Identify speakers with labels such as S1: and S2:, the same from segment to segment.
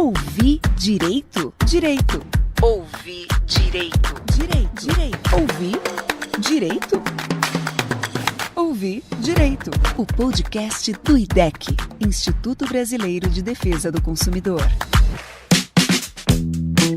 S1: Ouvir direito? Direito. Ouvir direito. Direito. Direito. Ouvir direito? Ouvir direito. O podcast do IDEC, Instituto Brasileiro de Defesa do Consumidor.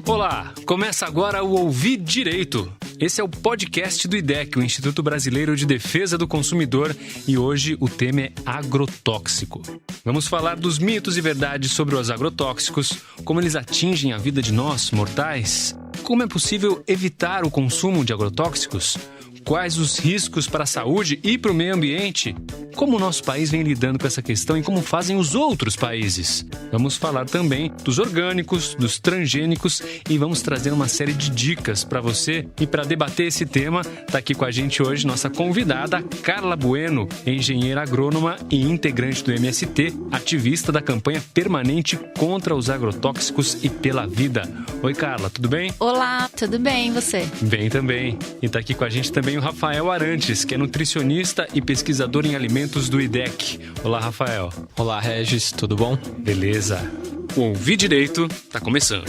S2: Olá, começa agora o Ouvir Direito. Esse é o podcast do IDEC, o Instituto Brasileiro de Defesa do Consumidor, e hoje o tema é agrotóxico. Vamos falar dos mitos e verdades sobre os agrotóxicos, como eles atingem a vida de nós, mortais, como é possível evitar o consumo de agrotóxicos, quais os riscos para a saúde e para o meio ambiente, como o nosso país vem lidando com essa questão e como fazem os outros países. Vamos falar também dos orgânicos, dos transgênicos e vamos trazer uma série de dicas para você. E para debater esse tema, está aqui com a gente hoje nossa convidada, Carla Bueno, engenheira agrônoma e integrante do MST, ativista da campanha permanente contra os agrotóxicos e pela vida. Oi, Carla, tudo bem?
S3: Olá, tudo bem, e você?
S2: Bem também. E está aqui com a gente também o Rafael Arantes, que é nutricionista e pesquisador em alimentos do IDEC. Olá, Rafael.
S4: Olá, Regis, tudo bom?
S2: Beleza. O Ouvir Direito está começando.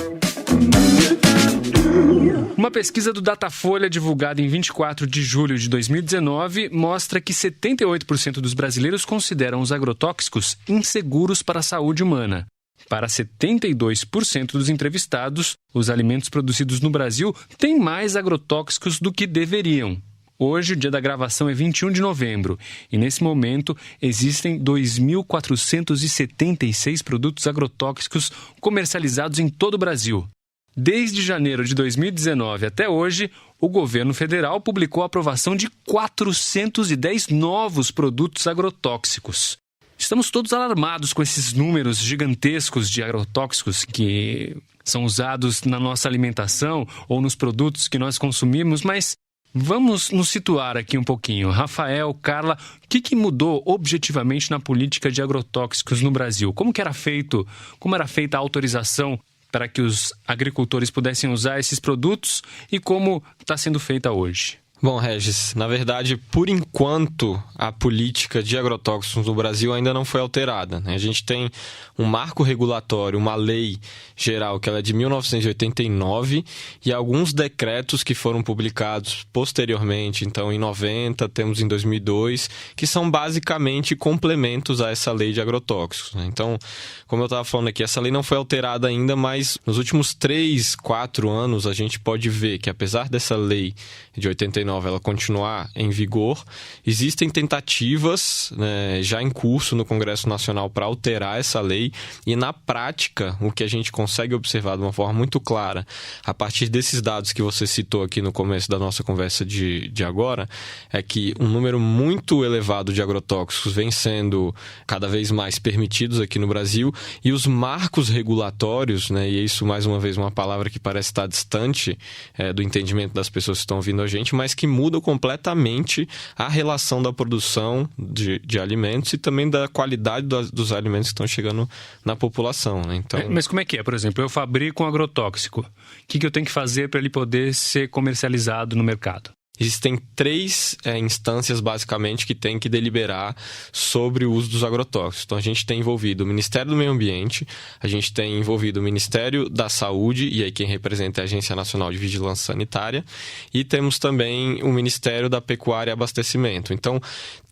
S2: Uma pesquisa do Datafolha divulgada em 24 de julho de 2019 mostra que 78% dos brasileiros consideram os agrotóxicos inseguros para a saúde humana. Para 72% dos entrevistados, os alimentos produzidos no Brasil têm mais agrotóxicos do que deveriam. Hoje, o dia da gravação é 21 de novembro e, nesse momento, existem 2.476 produtos agrotóxicos comercializados em todo o Brasil. Desde janeiro de 2019 até hoje, o governo federal publicou a aprovação de 410 novos produtos agrotóxicos. Estamos todos alarmados com esses números gigantescos de agrotóxicos que são usados na nossa alimentação ou nos produtos que nós consumimos, mas vamos nos situar aqui um pouquinho. Rafael, Carla, o que mudou objetivamente na política de agrotóxicos no Brasil? Como era feita a autorização para que os agricultores pudessem usar esses produtos e como está sendo feita hoje?
S4: Bom, Regis, na verdade, por enquanto, a política de agrotóxicos no Brasil ainda não foi alterada, né? A gente tem um marco regulatório, uma lei geral, que ela é de 1989, e alguns decretos que foram publicados posteriormente, então em 90, temos em 2002, que são basicamente complementos a essa lei de agrotóxicos, né? Então, como eu estava falando aqui, essa lei não foi alterada ainda, mas nos últimos 3, 4 anos a gente pode ver que, apesar dessa lei de 89 ela continuar em vigor, existem tentativas, né, já em curso no Congresso Nacional para alterar essa lei, e na prática o que a gente consegue observar de uma forma muito clara a partir desses dados que você citou aqui no começo da nossa conversa de agora, é que um número muito elevado de agrotóxicos vem sendo cada vez mais permitidos aqui no Brasil, e os marcos regulatórios, né, e isso mais uma vez uma palavra que parece estar distante do entendimento das pessoas que estão ouvindo a gente, mas que muda completamente a relação da produção de alimentos e também da qualidade dos alimentos que estão chegando na população, né? Então...
S2: Mas como é que é? Por exemplo, eu fabrico um agrotóxico. O que eu tenho que fazer para ele poder ser comercializado no mercado?
S4: Existem 3 instâncias, basicamente, que têm que deliberar sobre o uso dos agrotóxicos. Então, a gente tem envolvido o Ministério do Meio Ambiente, a gente tem envolvido o Ministério da Saúde, e aí quem representa é a Agência Nacional de Vigilância Sanitária, e temos também o Ministério da Pecuária e Abastecimento. Então,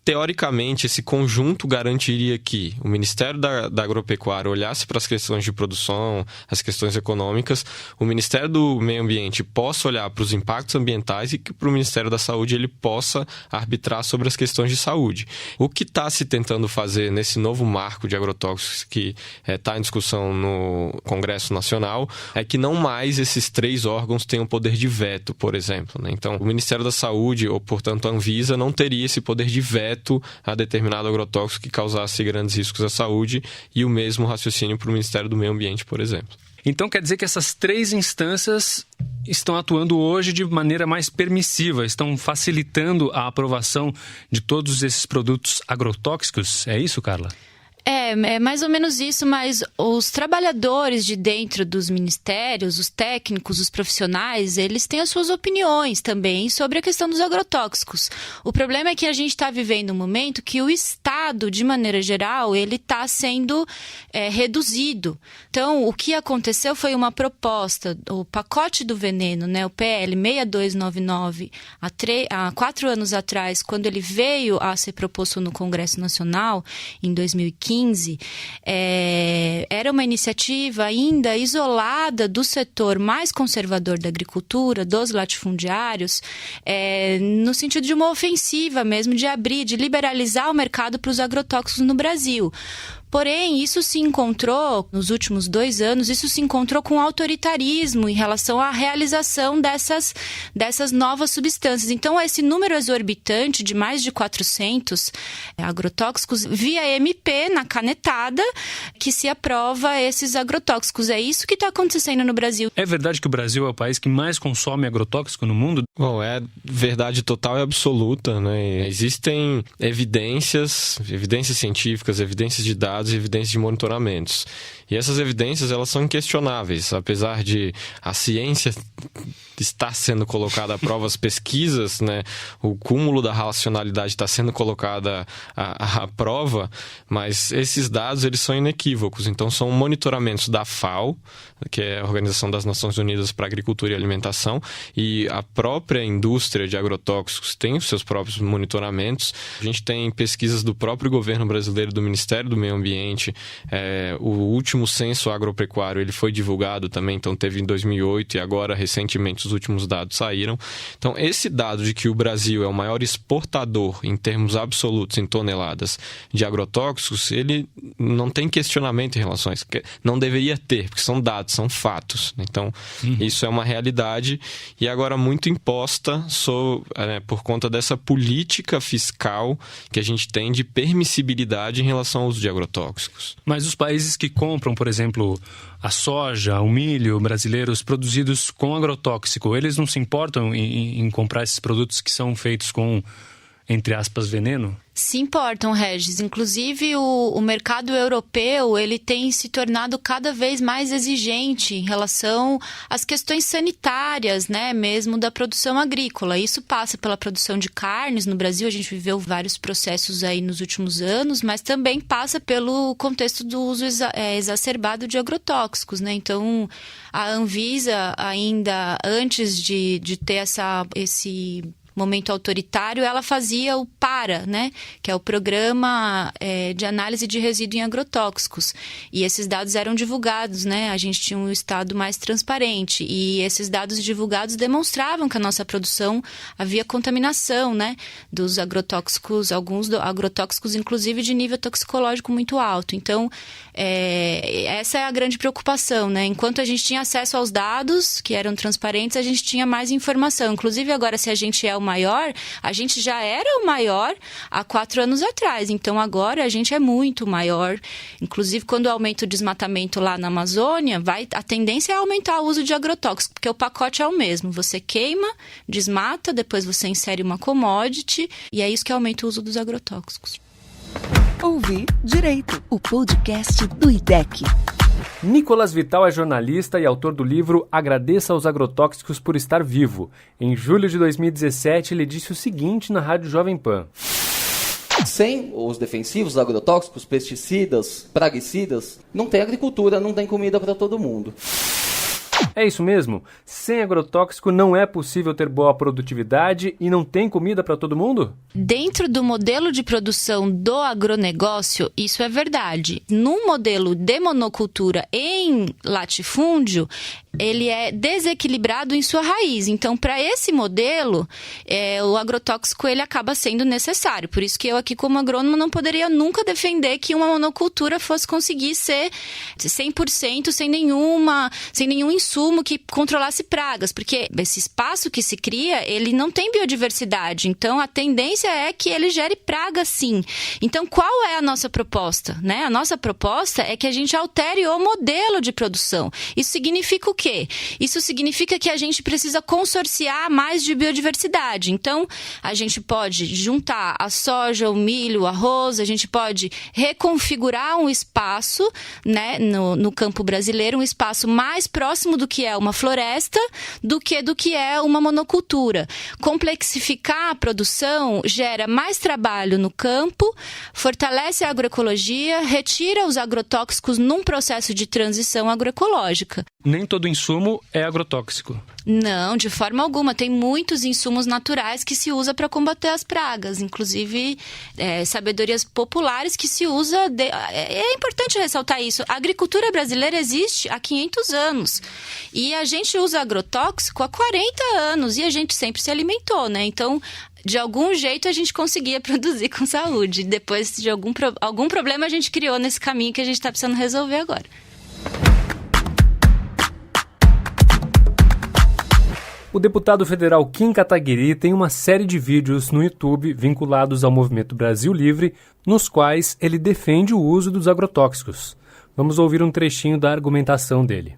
S4: teoricamente, esse conjunto garantiria que o Ministério da Agropecuária olhasse para as questões de produção, as questões econômicas, o Ministério do Meio Ambiente possa olhar para os impactos ambientais e que para o Ministério da Saúde ele possa arbitrar sobre as questões de saúde. O que está se tentando fazer nesse novo marco de agrotóxicos que está em discussão no Congresso Nacional é que não mais esses 3 órgãos tenham poder de veto, por exemplo, né? Então, o Ministério da Saúde, ou portanto a Anvisa, não teria esse poder de veto a determinado agrotóxico que causasse grandes riscos à saúde, e o mesmo raciocínio para o Ministério do Meio Ambiente, por exemplo.
S2: Então quer dizer que essas 3 instâncias estão atuando hoje de maneira mais permissiva, estão facilitando a aprovação de todos esses produtos agrotóxicos? É isso, Carla?
S3: É mais ou menos isso, mas os trabalhadores de dentro dos ministérios, os técnicos, os profissionais, eles têm as suas opiniões também sobre a questão dos agrotóxicos. O problema é que a gente está vivendo um momento que o Estado, de maneira geral, ele está sendo reduzido. Então, o que aconteceu foi uma proposta, o pacote do veneno, né, o PL 6299, há 4 anos atrás, quando ele veio a ser proposto no Congresso Nacional, em 2015, era uma iniciativa ainda isolada do setor mais conservador da agricultura, dos latifundiários, no sentido de uma ofensiva mesmo, de abrir, de liberalizar o mercado para os agrotóxicos no Brasil. Porém, isso se encontrou, nos últimos 2 anos, isso se encontrou com autoritarismo em relação à realização dessas novas substâncias. Então, esse número exorbitante de mais de 400 agrotóxicos via MP na canetada que se aprova esses agrotóxicos. É isso que está acontecendo no Brasil.
S2: É verdade que o Brasil é o país que mais consome agrotóxico no mundo?
S4: Bom, é verdade total e absoluta, né? Existem evidências científicas, evidências de dados e evidências de monitoramentos. E essas evidências, elas são inquestionáveis, apesar de a ciência estar sendo colocada à prova, as pesquisas, né, o cúmulo da racionalidade está sendo colocada à prova, mas esses dados, eles são inequívocos. Então, são monitoramentos da FAO, que é a Organização das Nações Unidas para a Agricultura e Alimentação, e a própria indústria de agrotóxicos tem os seus próprios monitoramentos. A gente tem pesquisas do próprio governo brasileiro, do Ministério do Meio Ambiente. O último censo agropecuário, ele foi divulgado também, então teve em 2008 e agora, recentemente, os últimos dados saíram. Então, esse dado de que o Brasil é o maior exportador em termos absolutos, em toneladas, de agrotóxicos, ele não tem questionamento em relação a isso. Não deveria ter, porque são dados, são fatos. Então, isso é uma realidade e agora muito imposta por conta dessa política fiscal que a gente tem de permissibilidade em relação ao uso de agrotóxicos.
S2: Mas os países que compram, por exemplo, a soja, o milho brasileiros produzidos com agrotóxico, eles não se importam em comprar esses produtos que são feitos com, entre aspas, veneno?
S3: Se importam, Regis. Inclusive, o mercado europeu, ele tem se tornado cada vez mais exigente em relação às questões sanitárias, né, mesmo da produção agrícola. Isso passa pela produção de carnes. No Brasil, a gente viveu vários processos aí nos últimos anos, mas também passa pelo contexto do uso exacerbado de agrotóxicos, né? Então, a Anvisa, ainda antes de ter esse momento autoritário, ela fazia o PARA, né? Que é o Programa de Análise de Resíduo em Agrotóxicos. E esses dados eram divulgados, né? A gente tinha um estado mais transparente. E esses dados divulgados demonstravam que a nossa produção havia contaminação, né? Dos agrotóxicos, alguns agrotóxicos, inclusive, de nível toxicológico muito alto. Então, essa é a grande preocupação, né? Enquanto a gente tinha acesso aos dados, que eram transparentes, a gente tinha mais informação. Inclusive, agora, se a gente é o maior, a gente já era o maior há 4 anos atrás, então agora a gente é muito maior. Inclusive, quando aumenta o desmatamento lá na Amazônia, a tendência é aumentar o uso de agrotóxicos, porque o pacote é o mesmo, você queima, desmata, depois você insere uma commodity, e é isso que aumenta o uso dos agrotóxicos.
S1: Ouvir Direito, o podcast do IDEC.
S5: Nicolas Vital é jornalista e autor do livro Agradeça aos Agrotóxicos por Estar Vivo. Em julho de 2017, ele disse o seguinte na Rádio Jovem Pan.
S6: Sem os defensivos, agrotóxicos, pesticidas, praguicidas, não tem agricultura, não tem comida para todo mundo.
S5: É isso mesmo? Sem agrotóxico não é possível ter boa produtividade e não tem comida para todo mundo?
S3: Dentro do modelo de produção do agronegócio, isso é verdade. No modelo de monocultura em latifúndio, ele é desequilibrado em sua raiz. Então, para esse modelo, o agrotóxico ele acaba sendo necessário. Por isso que eu aqui, como agrônomo, não poderia nunca defender que uma monocultura fosse conseguir ser 100% sem nenhum insumo insumo que controlasse pragas, porque esse espaço que se cria, ele não tem biodiversidade, então a tendência é que ele gere praga sim. Então qual é a nossa proposta, né? A nossa proposta é que a gente altere o modelo de produção. Isso significa o quê? Isso significa que a gente precisa consorciar mais de biodiversidade. Então a gente pode juntar a soja, o milho, o arroz, a gente pode reconfigurar um espaço, né, no campo brasileiro, um espaço mais próximo do que é uma floresta do que é uma monocultura. Complexificar a produção gera mais trabalho no campo, fortalece a agroecologia, retira os agrotóxicos num processo de transição agroecológica.
S2: Nem todo insumo é agrotóxico.
S3: Não, de forma alguma. Tem muitos insumos naturais que se usa para combater as pragas, inclusive sabedorias populares que se usa... É importante ressaltar isso. A agricultura brasileira existe há 500 anos e a gente usa agrotóxico há 40 anos e a gente sempre se alimentou, né? Então, de algum jeito a gente conseguia produzir com saúde. Depois de algum problema a gente criou nesse caminho que a gente está precisando resolver agora.
S5: O deputado federal Kim Kataguiri tem uma série de vídeos no YouTube vinculados ao Movimento Brasil Livre, nos quais ele defende o uso dos agrotóxicos. Vamos ouvir um trechinho da argumentação dele.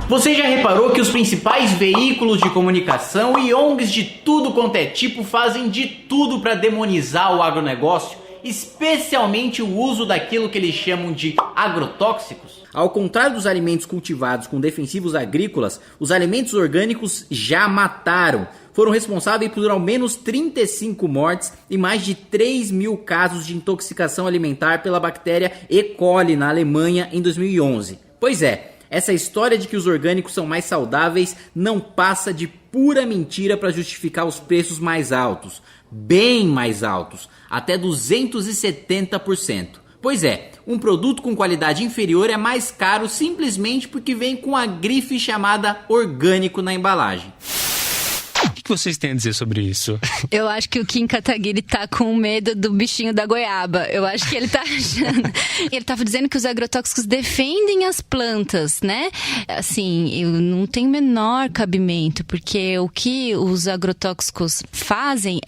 S7: Você já reparou que os principais veículos de comunicação e ONGs de tudo quanto é tipo fazem de tudo para demonizar o agronegócio, especialmente o uso daquilo que eles chamam de agrotóxicos? Ao contrário dos alimentos cultivados com defensivos agrícolas, os alimentos orgânicos já mataram. Foram responsáveis por ao menos 35 mortes e mais de 3 mil casos de intoxicação alimentar pela bactéria E. coli na Alemanha em 2011. Pois é, essa história de que os orgânicos são mais saudáveis não passa de pura mentira para justificar os preços mais altos, bem mais altos, até 270%. Pois é, um produto com qualidade inferior é mais caro simplesmente porque vem com a grife chamada orgânico na embalagem.
S2: O que vocês têm a dizer sobre isso?
S3: Eu acho que o Kim Kataguiri tá com medo do bichinho da goiaba. Eu acho que ele tá achando... Ele tava dizendo que os agrotóxicos defendem as plantas, né? Assim, eu não tenho menor cabimento, porque o que os agrotóxicos fazem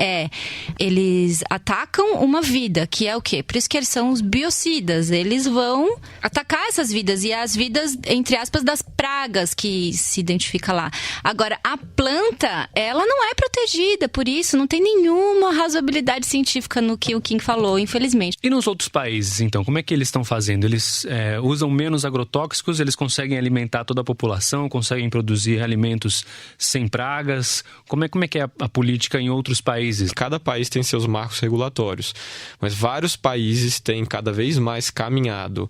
S3: eles atacam uma vida, que é o quê? Por isso que eles são os biocidas. Eles vão atacar essas vidas, e as vidas, entre aspas, das pragas que se identifica lá. Agora, a planta, ela não é protegida, por isso não tem nenhuma razoabilidade científica no que o Kim falou, infelizmente.
S2: E nos outros países, então, como é que eles estão fazendo? Eles usam menos agrotóxicos, eles conseguem alimentar toda a população, conseguem produzir alimentos sem pragas? Como é que é a política em outros países?
S4: Cada país tem seus marcos regulatórios, mas vários países têm cada vez mais caminhado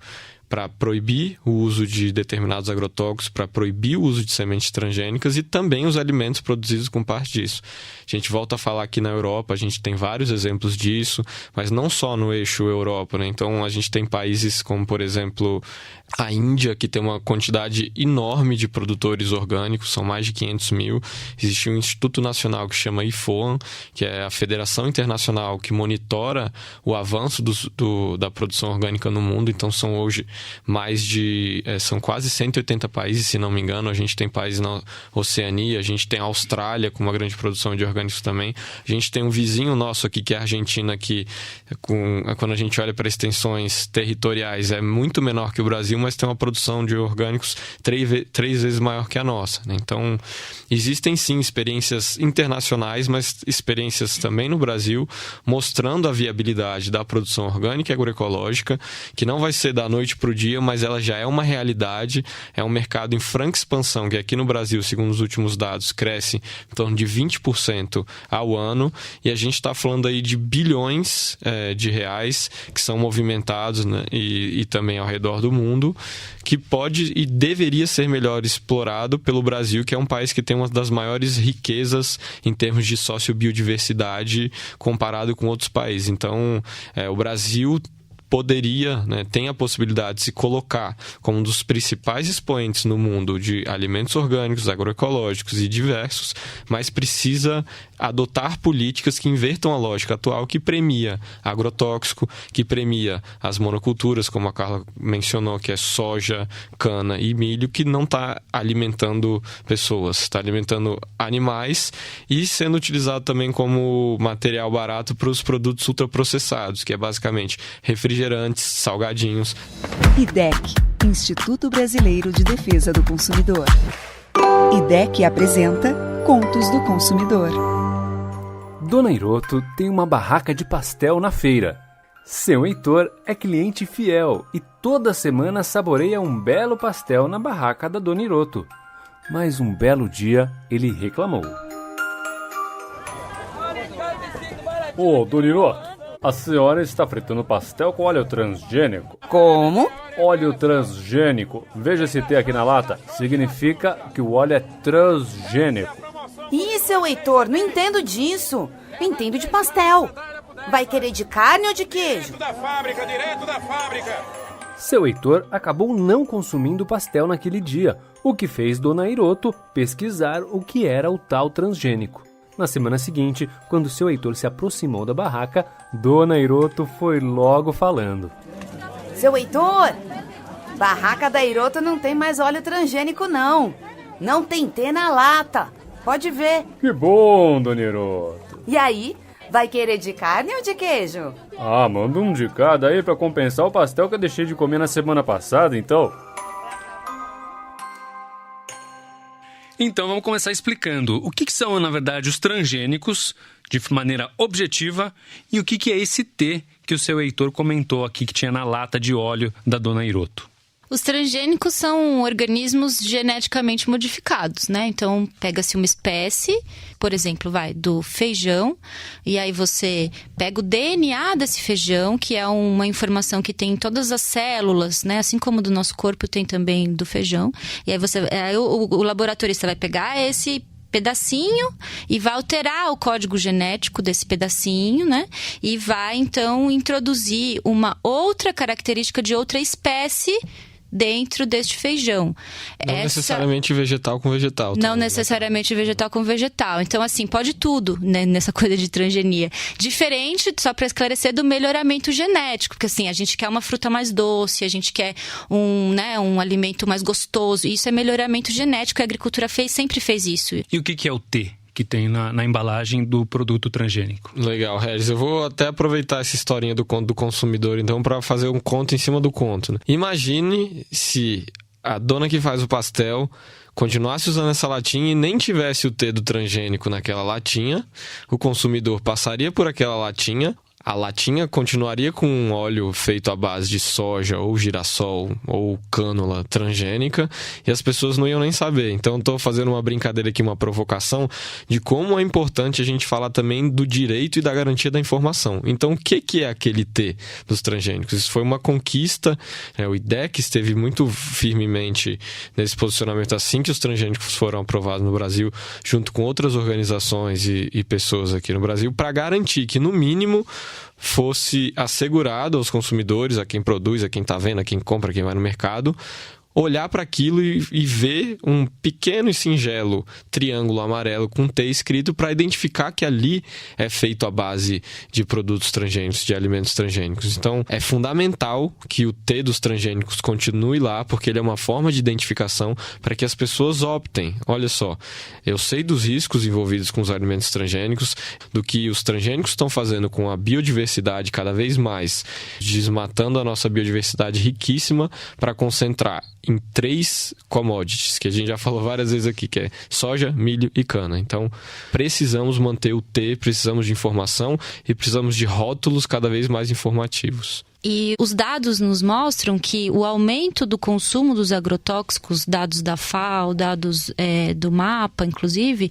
S4: para proibir o uso de determinados agrotóxicos, para proibir o uso de sementes transgênicas e também os alimentos produzidos com parte disso. A gente volta a falar aqui na Europa, a gente tem vários exemplos disso, mas não só no eixo Europa, né? Então a gente tem países como, por exemplo, a Índia, que tem uma quantidade enorme de produtores orgânicos, são mais de 500 mil. Existe um Instituto Nacional que chama IFOAM, que é a Federação Internacional que monitora o avanço da produção orgânica no mundo. Então são hoje são quase 180 países, se não me engano. A gente tem países na Oceania, a gente tem a Austrália com uma grande produção de orgânicos também. A gente tem um vizinho nosso aqui, que é a Argentina, que quando a gente olha para extensões territoriais é muito menor que o Brasil, mas tem uma produção de orgânicos 3 vezes maior que a nossa, né? Então, existem sim experiências internacionais, mas experiências também no Brasil, mostrando a viabilidade da produção orgânica e agroecológica, que não vai ser da noite para o dia, mas ela já é uma realidade, é um mercado em franca expansão, que aqui no Brasil, segundo os últimos dados, cresce em torno de 20% ao ano, e a gente está falando aí de bilhões de reais que são movimentados, né, e também ao redor do mundo, que pode e deveria ser melhor explorado pelo Brasil, que é um país que tem uma das maiores riquezas em termos de sociobiodiversidade comparado com outros países. Então, o Brasil poderia, né, tem a possibilidade de se colocar como um dos principais expoentes no mundo de alimentos orgânicos, agroecológicos e diversos, mas precisa adotar políticas que invertam a lógica atual, que premia agrotóxico, que premia as monoculturas, como a Carla mencionou, que é soja, cana e milho, que não está alimentando pessoas, está alimentando animais e sendo utilizado também como material barato para os produtos ultraprocessados, que é basicamente refrigerantes, salgadinhos.
S1: IDEC, Instituto Brasileiro de Defesa do Consumidor. IDEC apresenta Contos do Consumidor.
S5: Dona Hiroto tem uma barraca de pastel na feira. Seu Heitor é cliente fiel e toda semana saboreia um belo pastel na barraca da Dona Hiroto. Mas um belo dia ele reclamou. Ô, Dona Hiroto, a senhora está fritando pastel com óleo transgênico?
S8: Como?
S5: Óleo transgênico. Veja se tem aqui na lata. Significa que o óleo é transgênico.
S8: Ih, seu Heitor, não entendo disso. Entendo de pastel. Vai querer de carne ou de queijo?
S9: Direto da fábrica.
S5: Seu Heitor acabou não consumindo pastel naquele dia, o que fez Dona Hiroto pesquisar o que era o tal transgênico. Na semana seguinte, quando seu Heitor se aproximou da barraca, Dona Hiroto foi logo falando.
S8: Seu Heitor, barraca da Hiroto não tem mais óleo transgênico não. Não tem T na lata. Pode ver.
S5: Que bom, Dona Hiroto.
S8: E aí, vai querer de carne ou de queijo?
S5: Ah, manda um de cada aí pra compensar o pastel que eu deixei de comer na semana passada, então.
S2: Então vamos começar explicando o que são, na verdade, os transgênicos de maneira objetiva e o que é esse T que o seu Heitor comentou aqui que tinha na lata de óleo da Dona Hiroto.
S3: Os transgênicos são organismos geneticamente modificados, né? Então, pega-se uma espécie, por exemplo, do feijão, e aí você pega o DNA desse feijão, que é uma informação que tem em todas as células, né? Assim como do nosso corpo tem também do feijão. E aí o laboratorista vai pegar esse pedacinho e vai alterar o código genético desse pedacinho, né? E vai, então, introduzir uma outra característica de outra espécie dentro deste feijão.
S4: Não necessariamente vegetal com vegetal.
S3: Não necessariamente vegetal com vegetal. Então, assim, pode tudo, né, nessa coisa de transgenia. Diferente, só para esclarecer, do melhoramento genético. Porque, assim, a gente quer uma fruta mais doce, a gente quer um alimento mais gostoso. Isso é melhoramento genético. A agricultura sempre fez isso.
S2: E o que é o T que tem na embalagem do produto transgênico?
S4: Legal, Regis. Eu vou até aproveitar essa historinha do conto do consumidor, então, para fazer um conto em cima do conto, né? Imagine se a dona que faz o pastel continuasse usando essa latinha e nem tivesse o T do transgênico naquela latinha, o consumidor passaria por aquela latinha, a latinha continuaria com um óleo feito à base de soja ou girassol ou cânula transgênica e as pessoas não iam nem saber. Então estou fazendo uma brincadeira aqui, uma provocação de como é importante a gente falar também do direito e da garantia da informação. Então o que é aquele T dos transgênicos? Isso foi uma conquista, o IDEC esteve muito firmemente nesse posicionamento assim que os transgênicos foram aprovados no Brasil, junto com outras organizações e pessoas aqui no Brasil, para garantir que no mínimo fosse assegurado aos consumidores, a quem produz, a quem está vendo, a quem compra, a quem vai no mercado, olhar para aquilo e ver um pequeno e singelo triângulo amarelo com T escrito para identificar que ali é feito à base de produtos transgênicos, de alimentos transgênicos. Então, é fundamental que o T dos transgênicos continue lá, porque ele é uma forma de identificação para que as pessoas optem. Olha só, eu sei dos riscos envolvidos com os alimentos transgênicos, do que os transgênicos estão fazendo com a biodiversidade cada vez mais, desmatando a nossa biodiversidade riquíssima para concentrar em 3 commodities, que a gente já falou várias vezes aqui, que é soja, milho e cana. Então, precisamos manter o T, precisamos de informação e precisamos de rótulos cada vez mais informativos.
S3: E os dados nos mostram que o aumento do consumo dos agrotóxicos, dados da FAO, dados do MAPA, inclusive,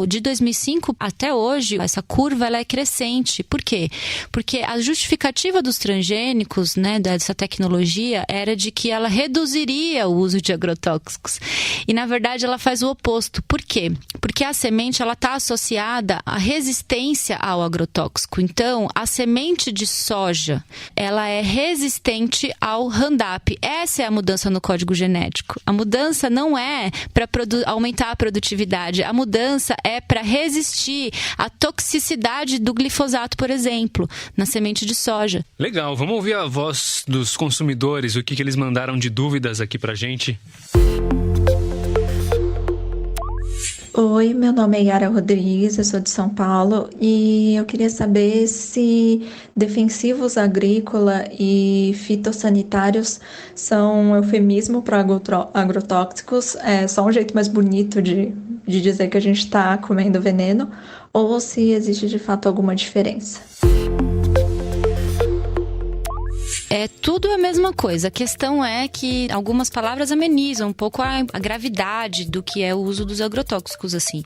S3: de 2005 até hoje, essa curva ela é crescente. Por quê? Porque a justificativa dos transgênicos, né, dessa tecnologia, era de que ela reduziria o uso de agrotóxicos. E, na verdade, ela faz o oposto. Por quê? Porque a semente está associada à resistência ao agrotóxico. Então, a semente de soja, ela é é resistente ao Roundup. Essa é a mudança no código genético. A mudança não é para aumentar a produtividade, a mudança é para resistir à toxicidade do glifosato, por exemplo, na semente de soja.
S2: Legal, vamos ouvir a voz dos consumidores, o que eles mandaram de dúvidas aqui pra gente.
S10: Oi, meu nome é Yara Rodrigues, eu sou de São Paulo e eu queria saber se defensivos agrícola e fitossanitários são um eufemismo para agrotóxicos, é só um jeito mais bonito de dizer que a gente está comendo veneno, ou se existe de fato alguma diferença.
S3: É tudo a mesma coisa. A questão é que algumas palavras amenizam um pouco a gravidade do que é o uso dos agrotóxicos, assim.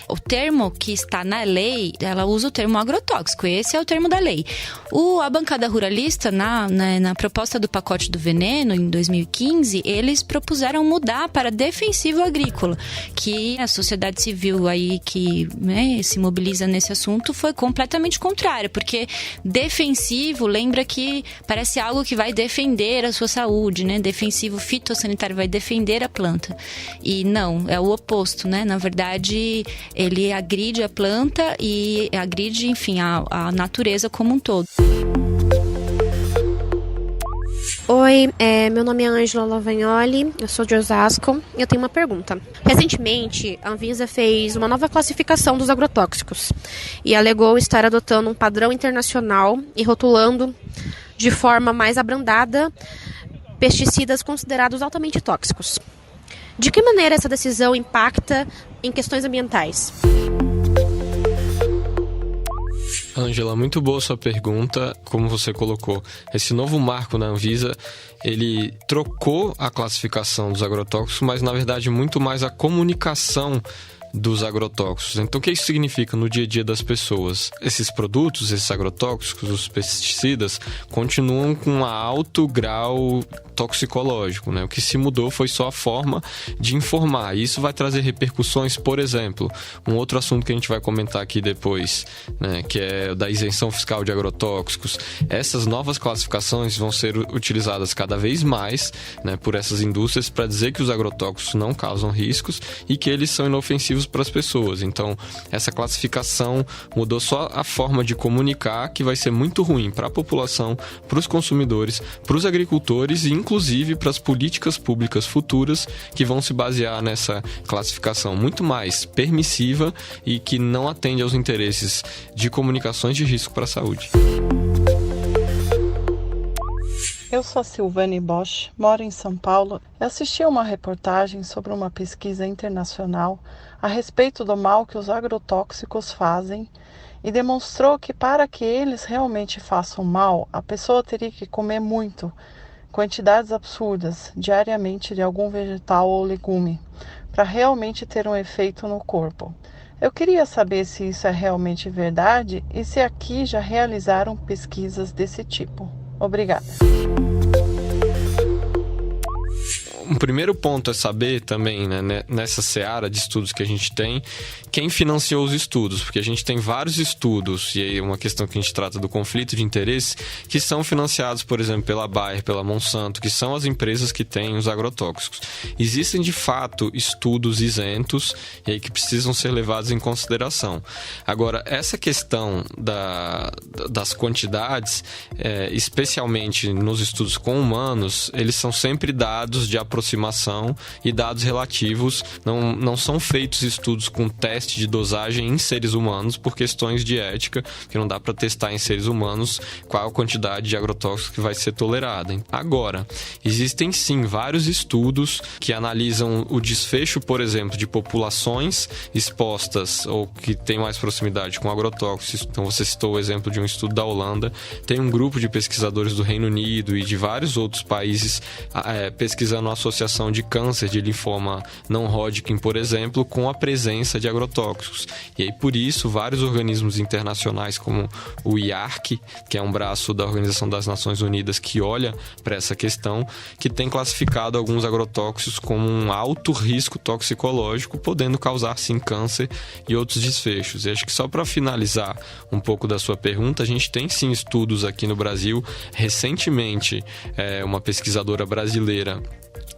S3: O termo que está na lei, ela usa o termo agrotóxico. Esse é o termo da lei. A bancada ruralista, na proposta do pacote do veneno, em 2015, eles propuseram mudar para defensivo agrícola, que a sociedade civil aí que se mobiliza nesse assunto foi completamente contrária, porque defensivo lembra que parece algo que vai defender a sua saúde, né? Defensivo fitossanitário vai defender a planta. E não, é o oposto, né? Na verdade, ele agride a planta e agride, enfim, a natureza como um todo.
S11: Oi, meu nome é Ângela Lavagnoli, eu sou de Osasco e eu tenho uma pergunta. Recentemente, a Anvisa fez uma nova classificação dos agrotóxicos e alegou estar adotando um padrão internacional e rotulando de forma mais abrandada pesticidas considerados altamente tóxicos. De que maneira essa decisão impacta em questões ambientais?
S4: Ângela, muito boa sua pergunta. Como você colocou, esse novo marco na Anvisa, ele trocou a classificação dos agrotóxicos, mas na verdade muito mais a comunicação dos agrotóxicos. Então, o que isso significa no dia a dia das pessoas? Esses produtos, esses agrotóxicos, os pesticidas, continuam com um alto grau toxicológico, né? O que se mudou foi só a forma de informar. E isso vai trazer repercussões, por exemplo, um outro assunto que a gente vai comentar aqui depois, né? Que é da isenção fiscal de agrotóxicos. Essas novas classificações vão ser utilizadas cada vez mais, né, por essas indústrias para dizer que os agrotóxicos não causam riscos e que eles são inofensivos para as pessoas. Então, essa classificação mudou só a forma de comunicar, que vai ser muito ruim para a população, para os consumidores, para os agricultores e inclusive para as políticas públicas futuras que vão se basear nessa classificação muito mais permissiva e que não atende aos interesses de comunicações de risco para a saúde.
S12: Eu sou a Silvane Bosch, moro em São Paulo e assisti a uma reportagem sobre uma pesquisa internacional a respeito do mal que os agrotóxicos fazem e demonstrou que para que eles realmente façam mal, a pessoa teria que comer muito, quantidades absurdas, diariamente de algum vegetal ou legume, para realmente ter um efeito no corpo. Eu queria saber se isso é realmente verdade e se aqui já realizaram pesquisas desse tipo. Obrigada.
S4: Um primeiro ponto é saber também, né, nessa seara de estudos que a gente tem, quem financiou os estudos, porque a gente tem vários estudos, e aí uma questão que a gente trata do conflito de interesse, que são financiados, por exemplo, pela Bayer, pela Monsanto, que são as empresas que têm os agrotóxicos. Existem, de fato, estudos isentos e aí que precisam ser levados em consideração. Agora, essa questão das quantidades, especialmente nos estudos com humanos, eles são sempre dados de aproximação e dados relativos. Não são feitos estudos com teste de dosagem em seres humanos por questões de ética, que não dá para testar em seres humanos qual a quantidade de agrotóxicos que vai ser tolerada. Agora, existem sim vários estudos que analisam o desfecho, por exemplo, de populações expostas ou que têm mais proximidade com agrotóxicos. Então, você citou o exemplo de um estudo da Holanda. Tem um grupo de pesquisadores do Reino Unido e de vários outros países pesquisando a associação associação de câncer de linfoma não Hodgkin, por exemplo, com a presença de agrotóxicos. E aí, por isso, vários organismos internacionais, como o IARC, que é um braço da Organização das Nações Unidas que olha para essa questão, que tem classificado alguns agrotóxicos como um alto risco toxicológico, podendo causar, sim, câncer e outros desfechos. E acho que só para finalizar um pouco da sua pergunta, a gente tem, sim, estudos aqui no Brasil. Recentemente, uma pesquisadora brasileira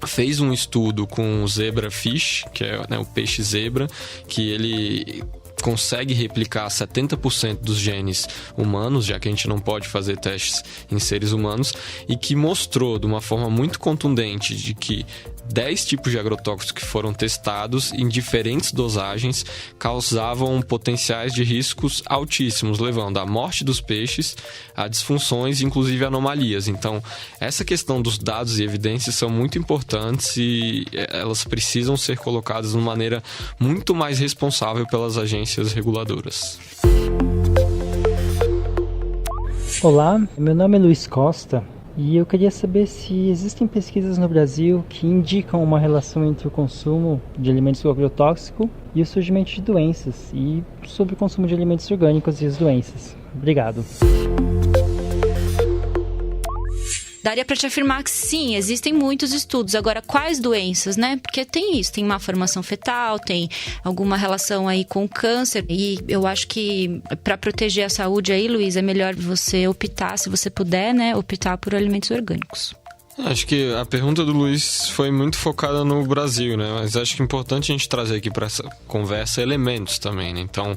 S4: fez um estudo com o zebrafish, que é, né, o peixe zebra, que ele consegue replicar 70% dos genes humanos, já que a gente não pode fazer testes em seres humanos, e que mostrou de uma forma muito contundente de que 10 tipos de agrotóxicos que foram testados em diferentes dosagens causavam potenciais de riscos altíssimos, levando à morte dos peixes, a disfunções e inclusive anomalias. Então, essa questão dos dados e evidências são muito importantes e elas precisam ser colocadas de uma maneira muito mais responsável pelas agências reguladoras.
S13: Olá, meu nome é Luiz Costa. E eu queria saber se existem pesquisas no Brasil que indicam uma relação entre o consumo de alimentos com agrotóxico e o surgimento de doenças, e sobre o consumo de alimentos orgânicos e as doenças. Obrigado.
S3: Daria para te afirmar que sim, existem muitos estudos. Agora, quais doenças, né? Porque tem isso, tem má formação fetal, tem alguma relação aí com câncer. E eu acho que para proteger a saúde aí, Luiz, é melhor você optar, se você puder, né? Optar por alimentos orgânicos.
S4: Acho que a pergunta do Luiz foi muito focada no Brasil, né? Mas acho que é importante a gente trazer aqui para essa conversa elementos também, né? Então,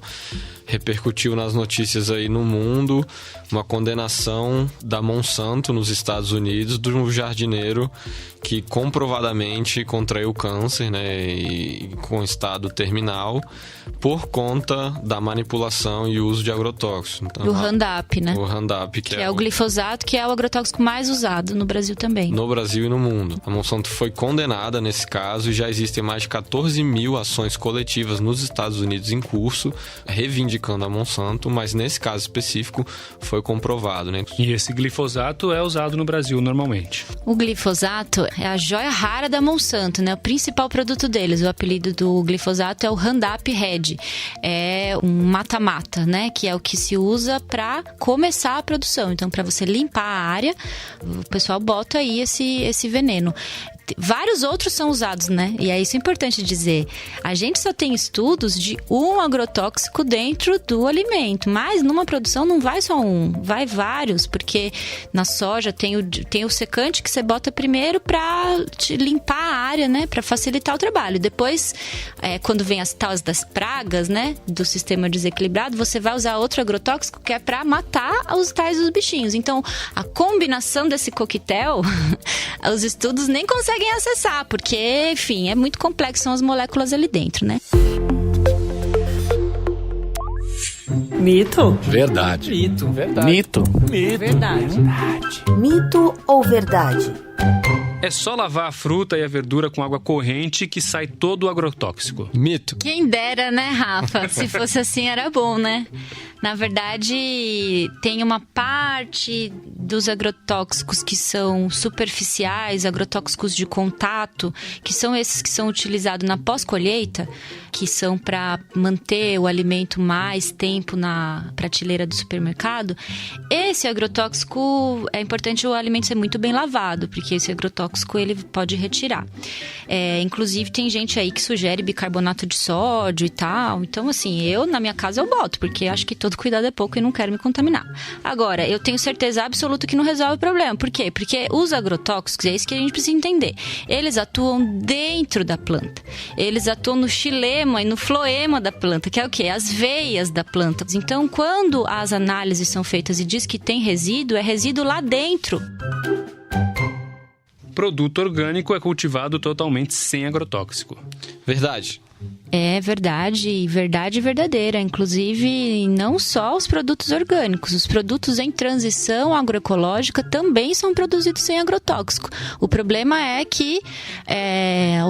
S4: repercutiu nas notícias aí no mundo uma condenação da Monsanto nos Estados Unidos de um jardineiro que comprovadamente contraiu câncer, né? E com estado terminal por conta da manipulação e uso de agrotóxicos. Então,
S3: o Roundup, né?
S4: O Roundup, que é
S3: o glifosato, que é o agrotóxico mais usado no Brasil também.
S4: No Brasil e no mundo. A Monsanto foi condenada nesse caso e já existem mais de 14 mil ações coletivas nos Estados Unidos em curso, reivindicando a Monsanto, mas nesse caso específico foi comprovado, né?
S2: E esse glifosato é usado no Brasil normalmente.
S3: O glifosato é a joia rara da Monsanto, né? O principal produto deles, o apelido do glifosato é o Roundup Ready. É um mata-mata, né? Que é o que se usa para começar a produção. Então, para você limpar a área, o pessoal bota aí esse veneno. Vários outros são usados, né? E é isso importante dizer. A gente só tem estudos de um agrotóxico dentro do alimento, mas numa produção não vai só um, vai vários, porque na soja tem o secante que você bota primeiro para limpar a área, né? Para facilitar o trabalho. Depois, quando vem as tais das pragas, né? Do sistema desequilibrado, você vai usar outro agrotóxico que é para matar os tais dos bichinhos. Então, a combinação desse coquetel, os estudos nem conseguem acessar, porque, enfim, é muito complexo, são as moléculas ali dentro, né?
S14: Mito?
S15: Verdade.
S14: Mito.
S15: Verdade. Mito.
S14: Mito.
S8: Verdade. Mito ou verdade?
S2: É só lavar a fruta e a verdura com água corrente que sai todo o agrotóxico.
S4: Mito.
S3: Quem dera, né, Rafa? Se fosse assim, era bom, né? Na verdade, tem uma parte dos agrotóxicos que são superficiais, agrotóxicos de contato, que são esses que são utilizados na pós-colheita, que são para manter o alimento mais tempo na prateleira do supermercado. Esse agrotóxico, é importante o alimento ser muito bem lavado, porque esse agrotóxico ele pode retirar. Inclusive, tem gente aí que sugere bicarbonato de sódio e tal. Então, assim, eu na minha casa eu boto, porque acho que todo cuidado é pouco e não quero me contaminar. Agora, eu tenho certeza absoluta que não resolve o problema. Por quê? Porque os agrotóxicos, é isso que a gente precisa entender, eles atuam dentro da planta. Eles atuam no xilema e no floema da planta, que é o quê? As veias da planta. Então, quando as análises são feitas e diz que tem resíduo, é resíduo lá dentro.
S2: Produto orgânico é cultivado totalmente sem agrotóxico.
S4: Verdade.
S3: É verdade, verdade verdadeira. Inclusive, não só os produtos orgânicos, os produtos em transição agroecológica também são produzidos sem agrotóxico. O problema é que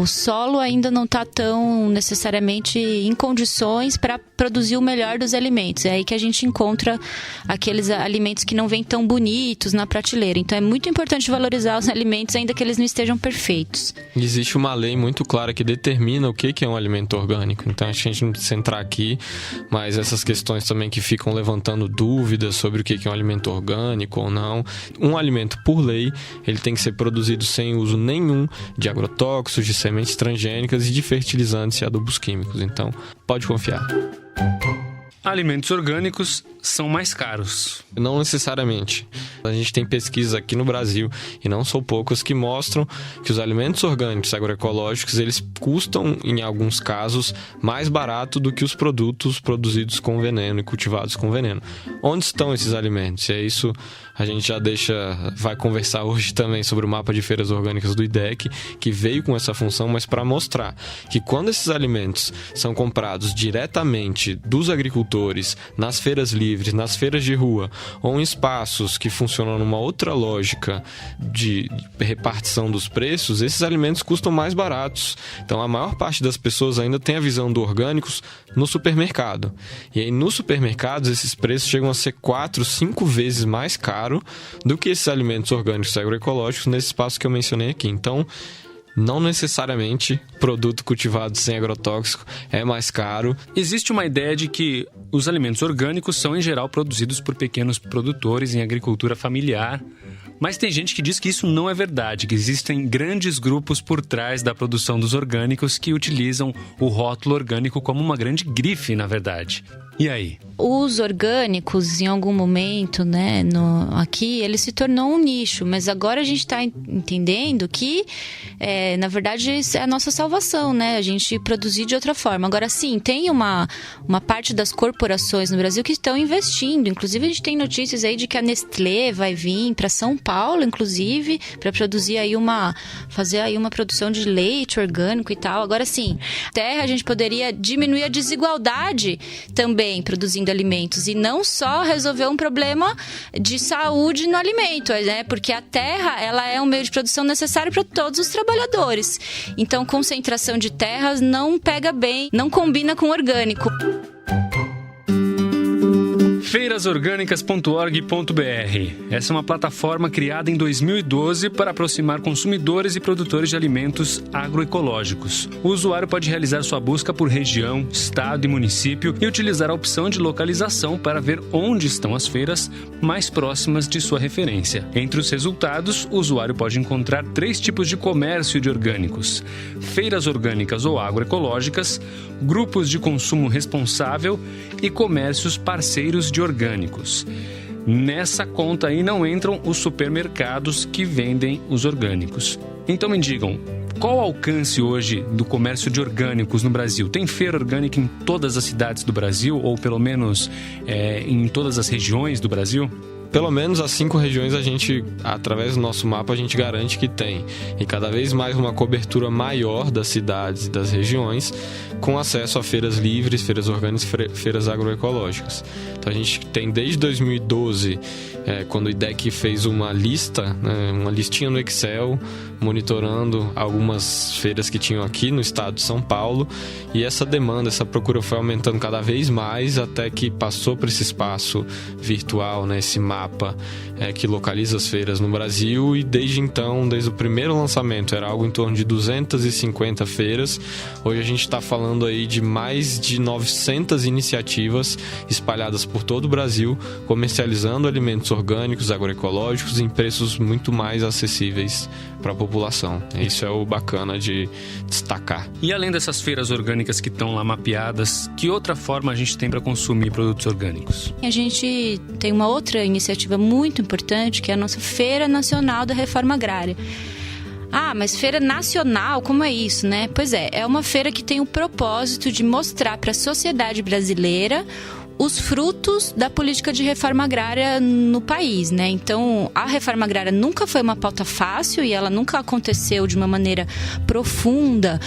S3: o solo ainda não está tão necessariamente em condições para produzir o melhor dos alimentos. É aí que a gente encontra aqueles alimentos que não vêm tão bonitos na prateleira. Então é muito importante valorizar os alimentos, ainda que eles não estejam perfeitos.
S4: Existe uma lei muito clara que determina o que é um alimento orgânico. Então, acho que a gente não precisa entrar aqui, mas essas questões também que ficam levantando dúvidas sobre o que é um alimento orgânico ou não. Um alimento, por lei, ele tem que ser produzido sem uso nenhum de agrotóxicos, de sementes transgênicas e de fertilizantes e adubos químicos. Então, pode confiar.
S2: Alimentos orgânicos são mais caros.
S4: Não necessariamente. A gente tem pesquisas aqui no Brasil, e não são poucas, que mostram que os alimentos orgânicos agroecológicos, eles custam, em alguns casos, mais barato do que os produtos produzidos com veneno e cultivados com veneno. Onde estão esses alimentos? E é isso, a gente já vai conversar hoje também sobre o mapa de feiras orgânicas do IDEC, que veio com essa função, mas para mostrar que quando esses alimentos são comprados diretamente dos agricultores, nas feiras livres, nas feiras de rua, ou em espaços que funcionam numa outra lógica de repartição dos preços, esses alimentos custam mais baratos. Então, a maior parte das pessoas ainda tem a visão do orgânicos no supermercado. E aí, nos supermercados, esses preços chegam a ser 4, 5 vezes mais caro do que esses alimentos orgânicos agroecológicos nesse espaço que eu mencionei aqui. Então, não necessariamente produto cultivado sem agrotóxico é mais caro.
S2: Existe uma ideia de que os alimentos orgânicos são, em geral, produzidos por pequenos produtores em agricultura familiar. Mas tem gente que diz que isso não é verdade, que existem grandes grupos por trás da produção dos orgânicos que utilizam o rótulo orgânico como uma grande grife, na verdade. E aí?
S3: Os orgânicos, em algum momento, né, aqui, ele se tornou um nicho, mas agora a gente está entendendo que, na verdade, é a nossa salvação, né? A gente produzir de outra forma. Agora, sim, tem uma parte das corporações no Brasil que estão investindo. Inclusive, a gente tem notícias aí de que a Nestlé vai vir para São Paulo, inclusive, para produzir aí fazer aí uma produção de leite orgânico e tal. Agora, sim, terra a gente poderia diminuir a desigualdade também, produzindo alimentos, e não só resolver um problema de saúde no alimento, né? Porque a terra, ela é um meio de produção necessário para todos os trabalhadores. Então, concentração de terras não pega bem, não combina com orgânico.
S2: feirasorgânicas.org.br. Essa é uma plataforma criada em 2012 para aproximar consumidores e produtores de alimentos agroecológicos. O usuário pode realizar sua busca por região, estado e município e utilizar a opção de localização para ver onde estão as feiras mais próximas de sua referência. Entre os resultados, o usuário pode encontrar 3 tipos de comércio de orgânicos: feiras orgânicas ou agroecológicas, grupos de consumo responsável e comércios parceiros de orgânicos. Nessa conta aí não entram os supermercados que vendem os orgânicos. Então me digam, qual o alcance hoje do comércio de orgânicos no Brasil? Tem feira orgânica em todas as cidades do Brasil, ou pelo menos em todas as regiões do Brasil?
S4: Pelo menos as 5 regiões a gente, através do nosso mapa, a gente garante que tem. E cada vez mais uma cobertura maior das cidades e das regiões, com acesso a feiras livres, feiras orgânicas, feiras agroecológicas. Então a gente tem desde 2012, quando o IDEC fez uma lista, né, uma listinha no Excel, monitorando algumas feiras que tinham aqui no estado de São Paulo, e essa demanda, essa procura foi aumentando cada vez mais, até que passou para esse espaço virtual, né, esse mapa que localiza as feiras no Brasil, e desde então, desde o primeiro lançamento, era algo em torno de 250 feiras. Hoje a gente está falando aí de mais de 900 iniciativas espalhadas por todo o Brasil, comercializando alimentos orgânicos, agroecológicos, em preços muito mais acessíveis para a população. Isso é o bacana de destacar.
S2: E além dessas feiras orgânicas que estão lá mapeadas, que outra forma a gente tem para consumir produtos orgânicos?
S3: A gente tem uma outra iniciativa muito importante, que é a nossa Feira Nacional da Reforma Agrária. Ah, mas feira nacional, como é isso, né? Pois é uma feira que tem o propósito de mostrar para a sociedade brasileira os frutos da política de reforma agrária no país, né? Então, a reforma agrária nunca foi uma pauta fácil e ela nunca aconteceu de uma maneira profunda,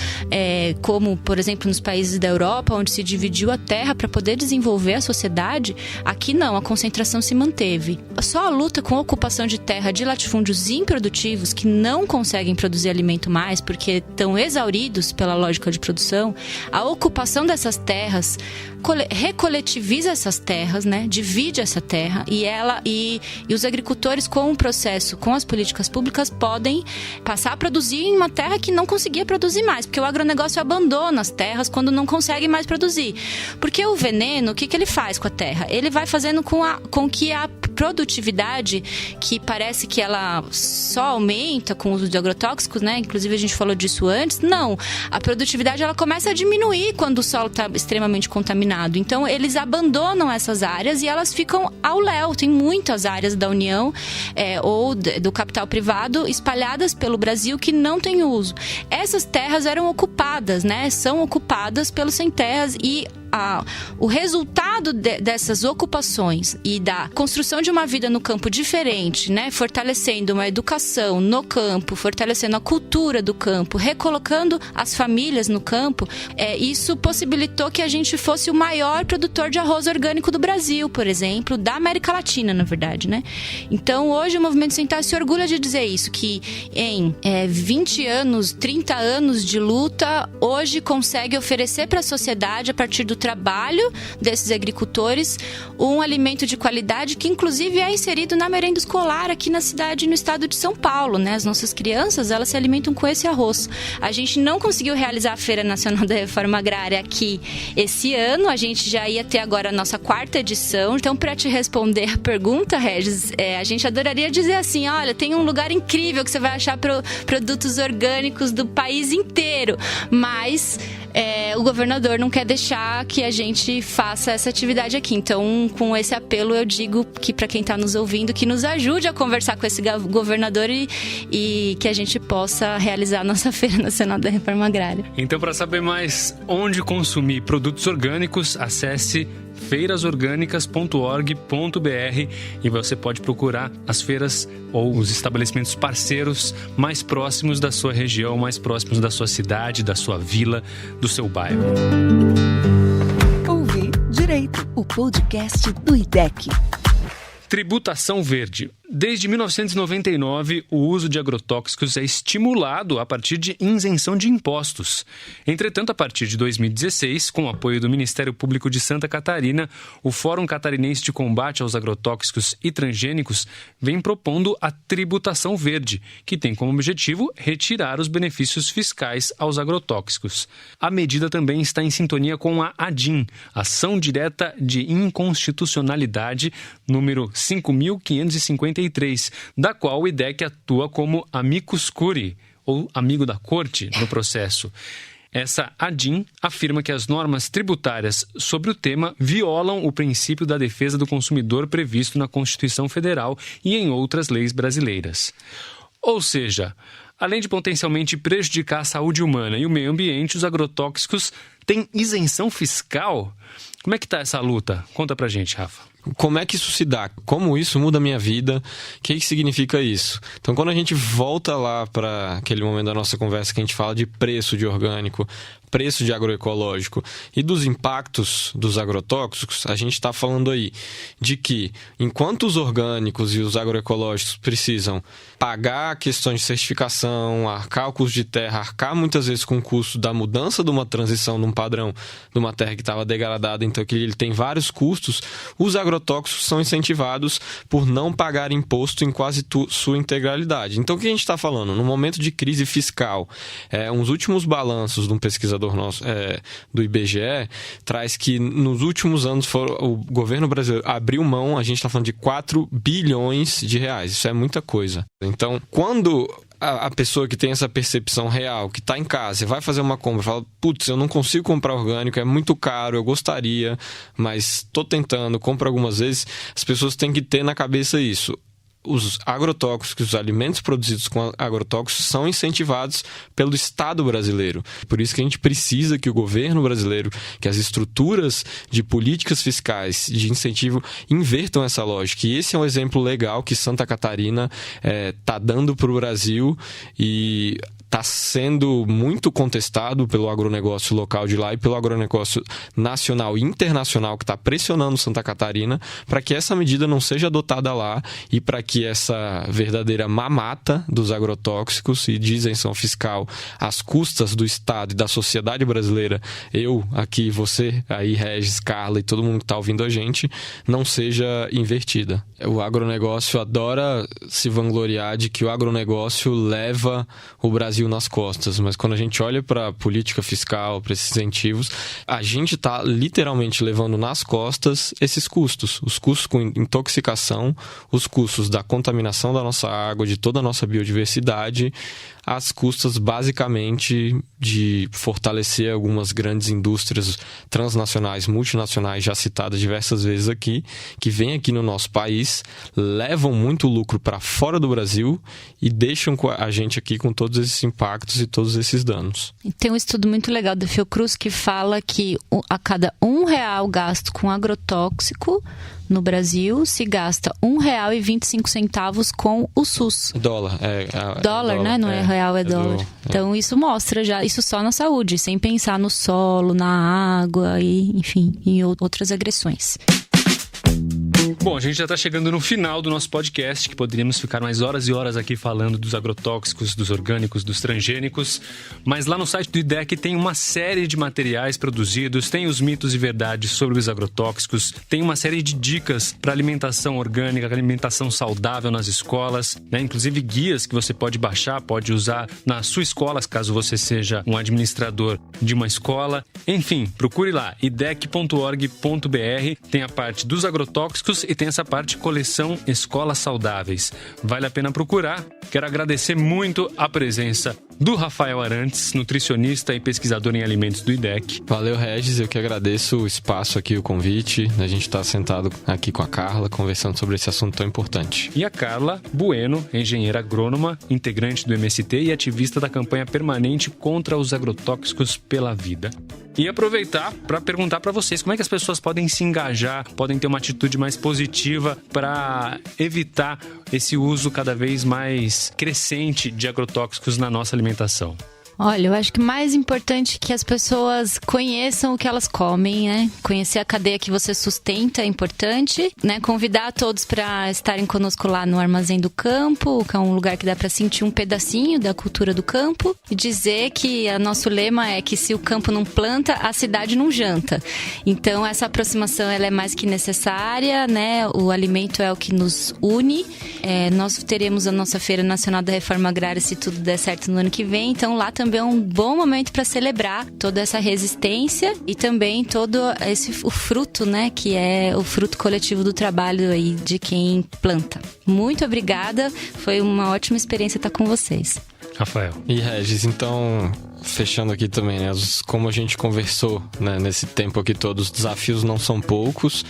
S3: como, por exemplo, nos países da Europa, onde se dividiu a terra para poder desenvolver a sociedade. Aqui não, a concentração se manteve. Só a luta com a ocupação de terra de latifúndios improdutivos que não conseguem produzir alimento mais porque estão exauridos pela lógica de produção, a ocupação dessas terras recoletiviza essas terras, né? Divide essa terra e os agricultores, com o processo, com as políticas públicas, podem passar a produzir em uma terra que não conseguia produzir mais, porque o agronegócio abandona as terras quando não consegue mais produzir. Porque o veneno, o que ele faz com a terra? Ele vai fazendo com que a produtividade, que parece que ela só aumenta com o uso de agrotóxicos, né? Inclusive a gente falou disso antes. Não, a produtividade ela começa a diminuir quando o solo está extremamente contaminado. Então, eles abandonam essas áreas e elas ficam ao léu. Tem muitas áreas da União ou do capital privado espalhadas pelo Brasil que não têm uso. Essas terras eram ocupadas, né? São ocupadas pelos sem-terras e o resultado dessas ocupações e da construção de uma vida no campo diferente, né? Fortalecendo uma educação no campo, fortalecendo a cultura do campo, recolocando as famílias no campo, isso possibilitou que a gente fosse o maior produtor de arroz orgânico do Brasil, por exemplo, da América Latina, na verdade, né? Então, hoje o Movimento Sem Terra se orgulha de dizer isso, que em 20 anos, 30 anos de luta, hoje consegue oferecer para a sociedade, a partir do trabalho desses agricultores, um alimento de qualidade que inclusive é inserido na merenda escolar aqui na cidade, no estado de São Paulo, né? As nossas crianças, elas se alimentam com esse arroz. A gente não conseguiu realizar a Feira Nacional da Reforma Agrária aqui esse ano, a gente já ia ter agora a nossa 4ª edição. Então, para te responder a pergunta, Regis, a gente adoraria dizer assim, olha, tem um lugar incrível que você vai achar produtos orgânicos do país inteiro, mas o governador não quer deixar que a gente faça essa atividade aqui. Então, com esse apelo, eu digo que para quem está nos ouvindo, que nos ajude a conversar com esse governador e que a gente possa realizar a nossa Feira Nacional da Reforma Agrária.
S2: Então, para saber mais onde consumir produtos orgânicos, acesse feirasorgânicas.org.br e você pode procurar as feiras ou os estabelecimentos parceiros mais próximos da sua região, mais próximos da sua cidade, da sua vila, do seu bairro.
S1: Ouvi Direito, o podcast do IDEC.
S2: Tributação verde. Desde 1999, o uso de agrotóxicos é estimulado a partir de isenção de impostos. Entretanto, a partir de 2016, com o apoio do Ministério Público de Santa Catarina, o Fórum Catarinense de Combate aos Agrotóxicos e Transgênicos vem propondo a tributação verde, que tem como objetivo retirar os benefícios fiscais aos agrotóxicos. A medida também está em sintonia com a ADIM, Ação Direta de Inconstitucionalidade, número 5.553, da qual o IDEC atua como amicus curiae, ou amigo da corte, no processo. Essa ADIM afirma que as normas tributárias sobre o tema violam o princípio da defesa do consumidor previsto na Constituição Federal e em outras leis brasileiras. Ou seja, além de potencialmente prejudicar a saúde humana e o meio ambiente, os agrotóxicos têm isenção fiscal? Como é que está essa luta? Conta pra gente, Rafa.
S4: Como é que isso se dá? Como isso muda a minha vida? O que significa isso? Então, quando a gente volta lá para aquele momento da nossa conversa que a gente fala de preço de orgânico, preço de agroecológico e dos impactos dos agrotóxicos, a gente está falando aí de que, enquanto os orgânicos e os agroecológicos precisam pagar questões de certificação, arcar o custo de terra, arcar muitas vezes com o custo da mudança de uma transição de um padrão de uma terra que estava degradada, então que ele tem vários custos, os agrotóxicos são incentivados por não pagar imposto em quase sua integralidade. Então, o que a gente está falando? No momento de crise fiscal, uns últimos balanços de um pesquisador nosso, do IBGE, traz que nos últimos anos o governo brasileiro abriu mão, a gente está falando de 4 bilhões de reais. Isso é muita coisa. Então, quando a pessoa que tem essa percepção real, que está em casa, vai fazer uma compra, fala, putz, eu não consigo comprar orgânico, é muito caro, eu gostaria, mas estou tentando, compro algumas vezes, as pessoas têm que ter na cabeça isso. os agrotóxicos, os alimentos produzidos com agrotóxicos são incentivados pelo Estado brasileiro. Por isso que a gente precisa que o governo brasileiro, que as estruturas de políticas fiscais de incentivo invertam essa lógica. E esse é um exemplo legal que Santa Catarina está dando para o Brasil e está sendo muito contestado pelo agronegócio local de lá e pelo agronegócio nacional e internacional que está pressionando Santa Catarina para que essa medida não seja adotada lá e para que essa verdadeira mamata dos agrotóxicos e de isenção fiscal às custas do Estado e da sociedade brasileira, eu aqui, você aí, Regis, Carla e todo mundo que está ouvindo a gente, não seja invertida. O agronegócio adora se vangloriar de que o agronegócio leva o Brasil nas costas, mas quando a gente olha para a política fiscal, para esses incentivos, a gente está literalmente levando nas costas esses custos, os custos com intoxicação, os custos da contaminação da nossa água, de toda a nossa biodiversidade, às custas basicamente de fortalecer algumas grandes indústrias transnacionais, multinacionais, já citadas diversas vezes aqui, que vêm aqui no nosso país, levam muito lucro para fora do Brasil e deixam a gente aqui com todos esses impactos e todos esses danos.
S3: Tem um estudo muito legal da Fiocruz que fala que a cada R$1 gasto com agrotóxico no Brasil, se gasta R$1,25 com o SUS.
S4: Dólar.
S3: Dólar, né? Não é real, é dólar. Então, isso mostra já, isso só na saúde, sem pensar no solo, na água e, enfim, em outras agressões.
S2: Bom, a gente já está chegando no final do nosso podcast, que poderíamos ficar mais horas e horas aqui falando dos agrotóxicos, dos orgânicos, dos transgênicos, mas lá no site do IDEC tem uma série de materiais produzidos, tem os mitos e verdades sobre os agrotóxicos, tem uma série de dicas para alimentação orgânica, alimentação saudável nas escolas, né? Inclusive guias que você pode baixar, pode usar na sua escola, caso você seja um administrador de uma escola. Enfim, procure lá, idec.org.br, tem a parte dos agrotóxicos e tem essa parte coleção Escolas Saudáveis. Vale a pena procurar. Quero agradecer muito a presença do Rafael Arantes, nutricionista e pesquisador em alimentos do IDEC.
S4: Valeu, Regis. Eu que agradeço o espaço aqui, o convite. A gente está sentado aqui com a Carla, conversando sobre esse assunto tão importante.
S2: E a Carla Bueno, engenheira agrônoma, integrante do MST e ativista da campanha permanente contra os agrotóxicos pela vida. E aproveitar para perguntar para vocês como é que as pessoas podem se engajar, podem ter uma atitude mais positiva para evitar esse uso cada vez mais crescente de agrotóxicos na nossa alimentação.
S3: Olha, eu acho que mais importante é que as pessoas conheçam o que elas comem, né? Conhecer a cadeia que você sustenta é importante, né? Convidar todos para estarem conosco lá no Armazém do Campo, que é um lugar que dá para sentir um pedacinho da cultura do campo, e dizer que o nosso lema é que se o campo não planta, a cidade não janta. Então, essa aproximação ela é mais que necessária, né? O alimento é o que nos une. Nós teremos a nossa Feira Nacional da Reforma Agrária, se tudo der certo, no ano que vem. Então, lá também é um bom momento para celebrar toda essa resistência e também todo o fruto, né, que é o fruto coletivo do trabalho aí de quem planta. Muito obrigada, foi uma ótima experiência estar com vocês.
S2: Rafael.
S4: E Regis, então, fechando aqui também, né, como a gente conversou, né, nesse tempo aqui todo, os desafios não são poucos.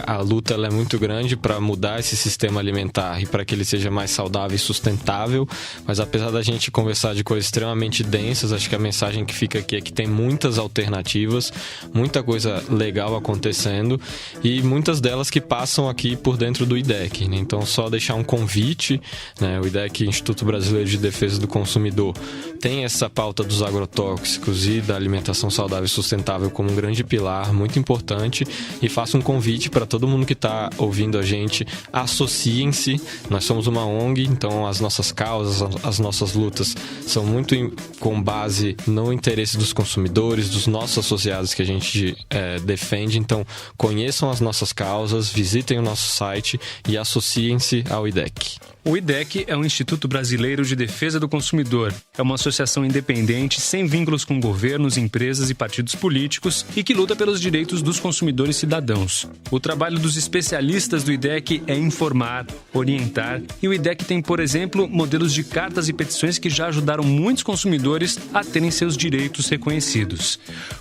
S4: A luta ela é muito grande para mudar esse sistema alimentar e para que ele seja mais saudável e sustentável, mas apesar da gente conversar de coisas extremamente densas, acho que a mensagem que fica aqui é que tem muitas alternativas, muita coisa legal acontecendo e muitas delas que passam aqui por dentro do IDEC, né? Então só deixar um convite, né? O IDEC, Instituto Brasileiro de Defesa do Consumidor, tem essa pauta dos agrotóxicos e da alimentação saudável e sustentável como um grande pilar muito importante, e faço um convite para todo mundo que está ouvindo a gente, associem-se. Nós somos uma ONG, então as nossas causas, as nossas lutas são muito com base no interesse dos consumidores, dos nossos associados que a gente defende. Então conheçam as nossas causas, visitem o nosso site e associem-se ao IDEC.
S2: O IDEC é o Instituto Brasileiro de Defesa do Consumidor. É uma associação independente, sem vínculos com governos, empresas e partidos políticos e que luta pelos direitos dos consumidores cidadãos. O trabalho dos especialistas do IDEC é informar, orientar e o IDEC tem, por exemplo, modelos de cartas e petições que já ajudaram muitos consumidores a terem seus direitos reconhecidos.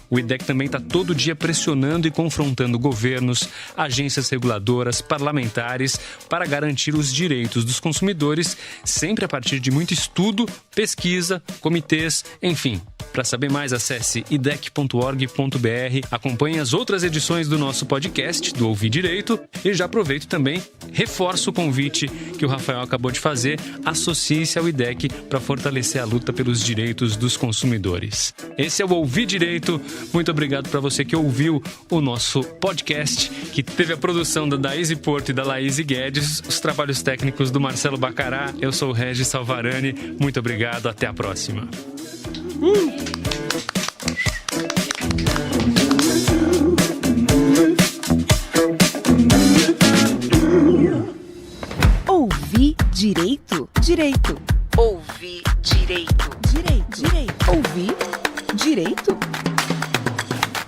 S2: O IDEC também está todo dia pressionando e confrontando governos, agências reguladoras, parlamentares para garantir os direitos dos consumidores, sempre a partir de muito estudo, pesquisa, comitês, enfim. Para saber mais, acesse idec.org.br, acompanhe as outras edições do nosso podcast, do Ouvir Direito, e já aproveito também, reforço o convite que o Rafael acabou de fazer, associe-se ao IDEC para fortalecer a luta pelos direitos dos consumidores. Esse é o Ouvir Direito. Muito obrigado para você que ouviu o nosso podcast, que teve a produção da Daíse Porto e da Laís Guedes, os trabalhos técnicos do Marcelo Bacará. Eu sou o Regis Salvarani. Muito obrigado, até a próxima.
S1: Ouvir direito? Direito. Ouvir direito. Direito. Direito. Ouvir direito?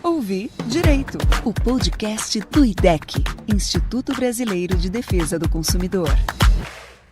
S1: Ouvir Direito, o podcast do IDEC, Instituto Brasileiro de Defesa do Consumidor.